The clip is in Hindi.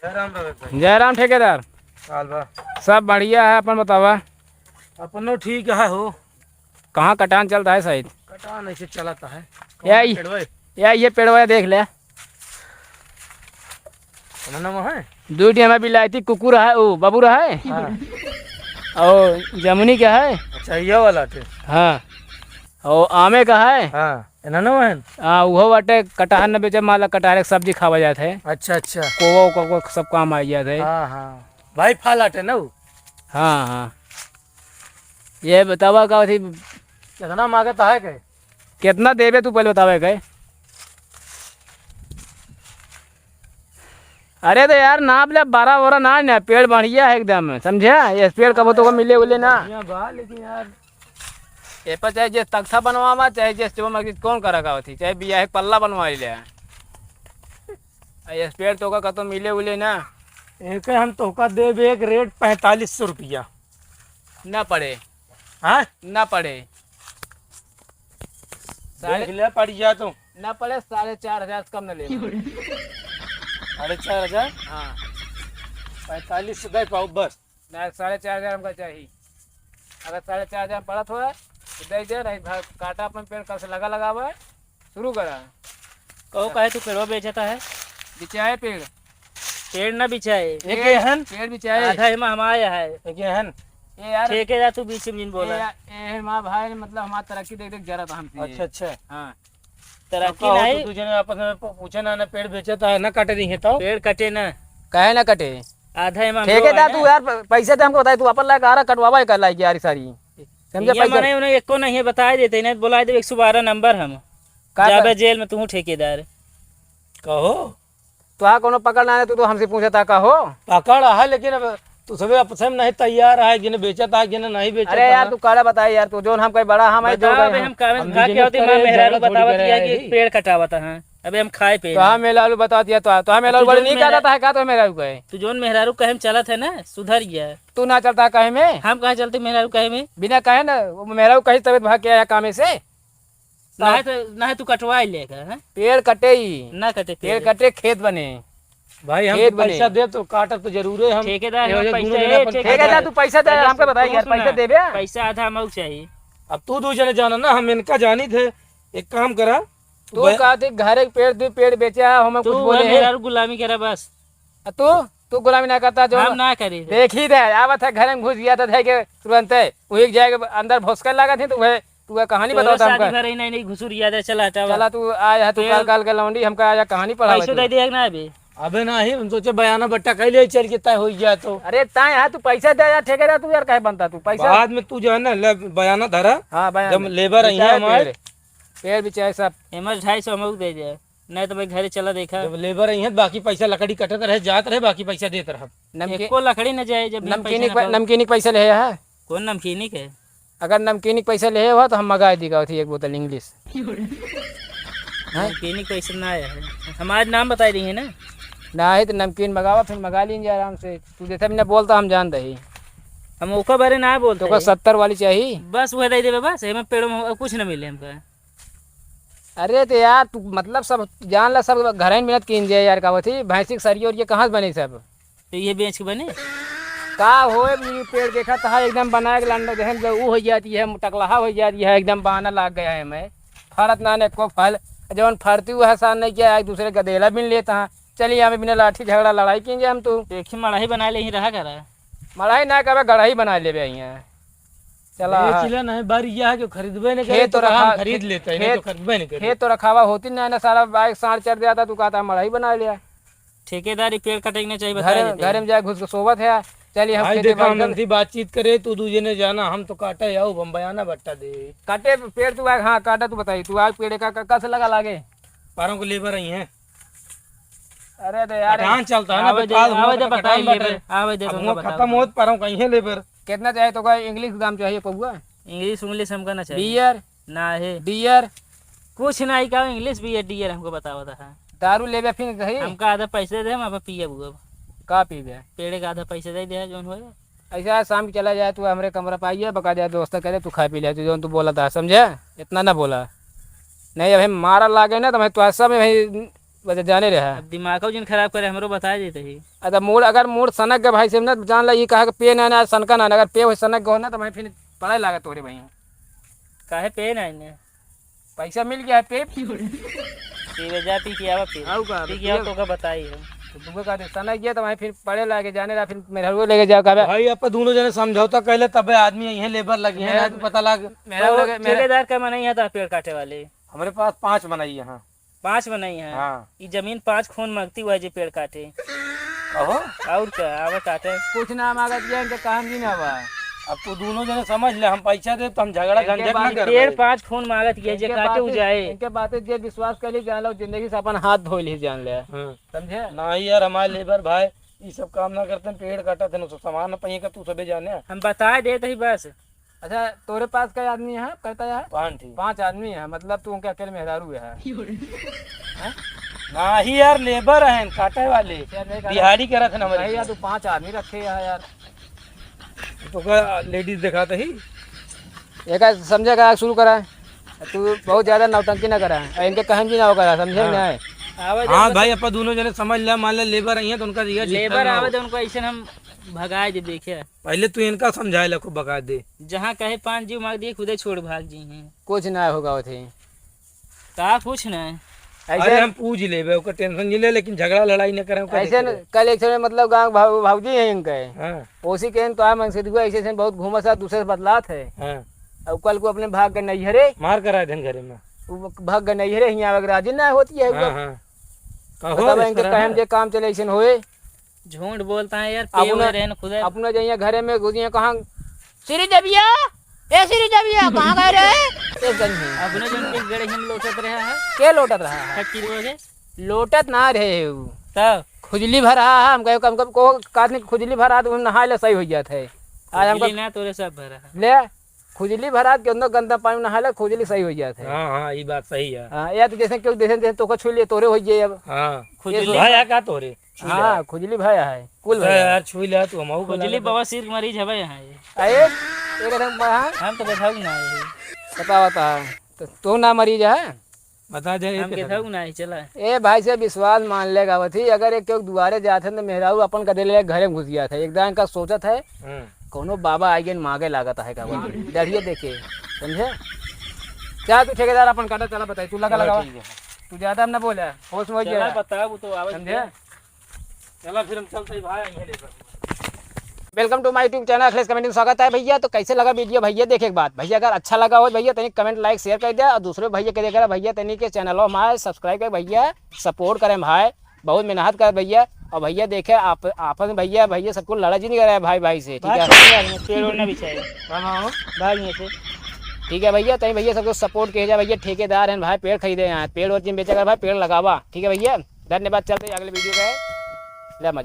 जयराम ठेकेदार। सब बढ़िया है, अपन बतावा। अपनो ठीक है हो। कहाँ कटान चलता है शायद? कटान ऐसे चलाता है या ये पेड़वा देख ले। है दूटी हमें बिलायती कुकुर है, वो बाबू रहा है। हाँ। और जमुनी का है। अच्छा ये वाला थे। हाँ, और आमे का है। हाँ है। हाँ वो बाटे कटहर न बेचे, माला कटहर की सब्जी खावा जाते है। अच्छा अच्छा कोवा सब काम आ जाते है। हाँ हाँ भाई फल आटे ना वो। हाँ हाँ, ये बतावा का थी कितना मांगता है के? कितना देवे तू पहले बतावे के? अरे तो यार नाप ले, 12 वोरा ना पेड़ बढ़िया है एकदम, समझा? ये पेड़ कब तो मिले उले ना। लेकिन यार ये पर चाहे जिस तख्ता बनवावा, चाहे जिस जो मर्जी कौन करेगा थी, चाहे बिया एक पल्ला बनवा ले। ये पेड़ तो का तो मिले उले ना। एक हम तो का देव एक रेट 4500 रुपया ना पड़े। हाँ ना पड़े, देख ले पड़ जा तो ना पड़े। 4,500 कम न ले। 4,500। हाँ 45 दे पाओ बस। ना 4,500 हमका चाहिए। अगर 4,500 पड़ा थोड़ा तो दे दे, नहीं काटा अपन पेड़ कल से लगावा शुरू करा। कहो कहे तू पेड़वा बेचता है? बिचाए पेड़ न बिछाए। एक हन पेड़ बिचाए। आधा हिमा हमारा है। एक हन ये यार ठेकेदार तू बीच में बोला। ये माँ भाई मतलब हमारा तरक्की देख देख जरा था हम। अच्छा अच्छा हाँ तरक्की नहीं। तुझे आपस में पूछे ना पेड़ बेचता है ना काटे देंगे तो पेड़ कटे ना, कहे ना कटे। आधा हिमा ठेकेदार तू यार पैसे तो हमको बताए, तू अपन ला रहा कटवावा कर लाई यार सारी, समझे? पैसा मैंने उन्हें एको नहीं है बता देते ना, बोला दे 112 नंबर हम जाबे जेल में। तू ठेकेदार कहो तो हाँ कोनो पकड़ ना है, तू तो हमसे पूछता कहो। पकड़ है लेकिन अब तू सब आपस में नहीं तैयार है, गिने बेचता है गिने नहीं बेचता। अरे यार तू काला बताए यार, तू जो हम कहीं बड़ा हम है जो हम क्या होती मां मेहरारू बतावत है कि पेड़ कटावता है। अबे हम खाए पे तो हाँ मेलालू बता दिया तो हाँ मेलालू बड़ी नहीं कहता है का? तो मेहरारू कहे तू जोन मेहरारू कहे में चलत है ना, सुधर गया। तू ना चलता कहे में, हम कहाँ चलते मेहरारू कहे में? बिना कहे ना मेहरारू कहीं तबियत भाग के आया कामे से। ना तू कटवा लेगा। पेड़ कटे ही ना कटे पेड़ कटे, खेत बने भाई। हम तो पैसा दे तो काटब तो जरूर है। हम ठेकेदार ठेकेदार तू पैसा दे हमको बताइए यार, पैसा देबे। पैसा आधा हमको चाहिए। अब तू दो जने जाना ना, हम इनका जानी थे। एक काम करा, तू कहते घर एक पेड़ दो पेड़ बेचा हम कुछ बोले मेहरारू गुलामी करा बस। तू गुलामी ना करता जो हम ना करी। देख ही दे आवत है घर में घुस गया था के तुरंत वही जाएगा अंदर भोसकर लगा थी। तो वह तू कहानी बताता हमका। नहीं घुसूर याद चला चला तू आया तू काल के लौंडी हमका आया कहानी पढ़ा। पैसा दे दिया ना अभी? अबे नहीं, हम सोचे बयाना बट्टा कैले चल के तय हो गया तो। अरे ताए यार तू पैसा दे यार ठेकेदार, तू यार कहे बनता तू पैसा बाद में तू जो है ना बयाना धरा। हाँ जब लेबर आई है हमारे पेड़ बिचाए सब एमएस 250 हमको दे दिया, नहीं तो भाई घरे चला देखा। जब लेबर आई है बाकी पैसा लकड़ी कटत रहे जात रहे, बाकी पैसा देते रहे। एको लकड़ी न जाए जब नमकीनी पैसा ले है। कौन नमकीनी के? अगर नमकीनी पैसा ले हुआ तो हम मंगा देगा थी एक बोतल इंग्लिश। नमकीनी पैसा ना आया है, हमारे नाम बता देंगे ना। ना है तो नमकीन मंगावा, फिर मंगा लेंगे आराम से। तू जैसे भी बोलता हम जान रही। हम ओका बारे ना बोलते तो 70 वाली चाहिए बस, वह दे दे बस। हम पेड़ों में कुछ न मिले हमका। अरे तो यार तू मतलब सब जान ला, सब घर ही मेहनत की जाए यार। का थी भैंसी सरी और ये कहाँ से बने सब? तो ये बेच के बने का हो पेड़ देखा था एकदम बना के लाना जहन वो हो जाती है, टकलाहा हो जाती है एकदम, बहाना लग गया है। मैं फरत ना ने को फल जब फरती हुआ हसान नहीं किया, एक दूसरे गदेला बिन लेता है। चलिए हमें बिना लाठी झगड़ा लड़ाई किए हम। तू एक ही मड़ाही बना ले ही रहा करा। मड़ाई ना कहे गढ़ाई बना ले यहाँ। चला चिला नहीं बारी यह है कि खरीदबे नहीं खेत तो रखा खरीद लेते हैं, नहीं तो खरीदबे नहीं करते। खेत तो रखावा होती ना सारा बाइक साढ़ चढ़ दिया था। तू कहता मड़ाई बना लिया। ठेकेदारी पेड़ कटेंगे चाहिए घर में जाए घुस के सोवत है। चलिए हम बातचीत करे तू दूजे ने जाना, हम तो काटे आओ हम बयाना बट्टा दे काटे पेड़। तू आग हाँ काटा तू बताई तू आग पेड़ का कैसे लगा लागे? पारों को लेबर आई है। अरे तो यार चलता है ना खत्म होत पारों कहीं है लेबर। कितना चाहिए तो इंग्लिश दाम चाहिए पौआ? इंग्लिश हमका ना चाहिए। बियर ना है बियर कुछ ना ही का इंग्लिश बियर डियर हमको बतावा था। दारू ले फिर कही हमका आधा पैसे दे, हम पिए का पीबे? पेड़ का आधा पैसे दे दे जोन हो। ऐसा शाम चला जाए तू हमारे कमरा पाइए बका जाए दोस्त करे तू खा पी ले जो तू बोला था, समझे? इतना ना बोला नहीं। अब हम मारा लागे ना तो मैं तो सब भाई वजह जाने रहा अब दिमाग जिन खराब करे हमरो बता देते ही। अच्छा मूड अगर मूड सनक के भाई से ना जान ला ये कहा कि पे ना सनका ना अगर पे हो सनक के हो ना तो मैं फिर पढ़ाई लागत तोरे भाई काहे पे ना इन्हें पैसा मिल गया है पे पीवे जा पी के आवा फिर आऊ का पी के आवा तो का बताई है। तो तुमको कहा दे सनक गया तो मैं फिर पढ़े लागे जाने रहा फिर मेरे घर लेके जाओ कहा भाई आप दोनों जने समझौता कहले तबे आदमी यहीं लेबर लगे हैं ना तो पता लग। मेरा ठेकेदार का मना ही था पेड़ काटे वाले हमारे पास 5 बनाई यहाँ। 5 बनाई है। हाँ ये जमीन 5 खून मांगती हुआ जी पेड़ काटे कहो और क्या आवा काटे कुछ ना मांगत गया इनका काम भी ना हुआ। अब तो दोनों जने समझ ले हम पैसा दे तो हम झगड़ा झंझट ना कर पेड़ 5 खून मांगत किया जे काटे हो जाए इनके बातें जे विश्वास कर ली जान लो जिंदगी से अपन हाथ धो ली जान ले समझे ना यार हमारे लेबर भाई ये सब काम ना करते हैं पेड़ काटा थे तो सामान न पहिए का तू सबे जाने। हम बता देते ही बस। अच्छा तोरे पास कई आदमी है करता है 5 आदमी है मतलब तू उनके अकेले मेहरारू है ना ही यार लेबर है काटे वाले दिहाड़ी करा थे ना हमारे यार तू 5 आदमी रखे यार तो का लेडीज दिखाते ही एक समझेगा शुरू करा तू बहुत ज्यादा नौटंकी ना करा इनके कहन भी ना हो करा समझे ना हाँ भाई अपन दोनों जने समझ लिया मान ले लेबर आई है तो उनका दिया लेबर आवे तो उनको ऐसे हम भगाए दे देखे पहले तू इनका समझाए ला को बगा दे जहाँ कहे 5 जीव मांग दिए खुदे छोड़ भाग जी हैं कुछ ना होगा वो थे का कुछ ना अरे हम पूछ ले ओकर टेंशन नहीं ले लेकिन झगड़ा लड़ाई न करें ऐसे कल एक समय मतलब गाँव भाऊजी है इनके हाँ उसी के तो मन से ऐसे बहुत घूमा सा दूसरे से बदलात है हाँ अब कल को अपने भाग गए नैहरे मार करा धन घरे में भाग गए नैहरे यहाँ राजी ना होती है हाँ हाँ मतलब इनके कहम जे काम चले ऐसे होए झूठ बोलता है यार पे हुए रहन खुदे अपना जइया घरे में घुसिया कहाँ श्री जबिया ए श्री जबिया कहाँ गए रे अपने जो एक गड़े हम लोटत रहा है के लोटत रहा है फटकी रोजे लोटत ना रहे तब खुजली भर रहा है हम कहे कम कम को काटने खुजली भरा तो नहा ले सही हो जाता है आज हमको ना तोरे सब भरा ले खुजली भरा के अंदर गंदा पानी नहा ले खुजली सही हो जाता है। हाँ हाँ ये बात सही है। हाँ या तो जैसे क्यों जैसे तो को छू लिए तोरे हो जाए अब हाँ खुजली भाई का तोरे हाँ खुजली भाया है कुल यार छू लिया तू हम खुजली बवासीर मरीज है यहाँ ये आए एक हम तो बताऊ ना है पता बता तो तू ना मरीज है बता जाए हम बताऊ ना चला ए भाई से विश्वास मान लेगा वो थी अगर एक क्यों दुआरे जाते तो मेहरारू अपन कदे ले घरे घुस गया था एकदम का सोचत है कोनो बाबा आगे मांगे लागत है का डरिए देखे समझे क्या तू ठेकेदार अपन काटा चला बताई तू लगा लगा तू ज्यादा हम ना बोला होश में चला बता वो तो आवाज समझे चला फिर हम चलते भाई आएंगे लेकर। Welcome to my YouTube channel Akhilesh comment में स्वागत है भैया। तो कैसे लगा वीडियो भैया देखे एक बात भैया अगर अच्छा लगा हो भैया तनिक कमेंट लाइक शेयर कर दिया और दूसरे भैया के देखेगा भैया तनिक के चैनल हमारे सब्सक्राइब कर भैया सपोर्ट करें भाई बहुत मेहनत कर भैया और भैया देखे आप आपस में भैया सबको लड़ा जी नहीं कर रहा है भाई भाई से ठीक है पेड़ ओढ़ना बिछाएगा भाग यहाँ से ठीक है भैया तभी भैया सबको सपोर्ट किया जाए भैया ठेकेदार हैं भाई पेड़ खरीदे यहाँ पेड़ और जिन बेचा कर भाई पेड़ लगावा ठीक है भैया धन्यवाद चलते अगले वीडियो का ले मजा।